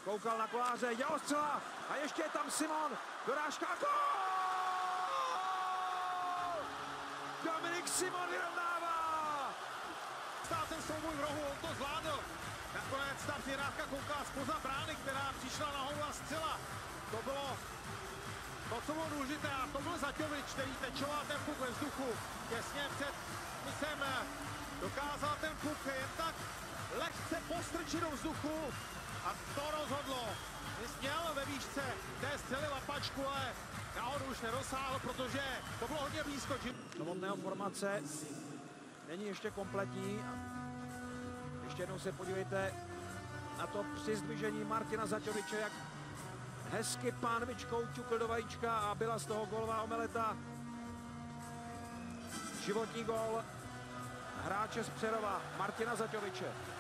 Koukal na Koláře, dělostřela a ještě je tam Simon. Dorážka, gól! Dominik Simon vyrovnává! Stál ten souboj v rohu, on to zvládl. Nakonec ta přihrávka koukala zpoza brány, která přišla nahoru a zcela. To bylo to, co bylo důležité, a to byl Zaťovič, který tečoval ten puk ve vzduchu. Těsně před kusem dokázal ten puk jen tak lehce postrčit do vzduchu a to rozhodlo. Měl ve výšce té střely lapačku, ale nahoru už nedosáhl, protože to bylo hodně blízko. Novotného formace není ještě kompletní. Ještě jednou se podívejte na to přizdvižení Martina Zaťoviče, jak hezky pánvičkou ťukl do vajíčka a byla z toho gólová omeleta. Životní gól hráče z Přerova Martina Zaťoviče.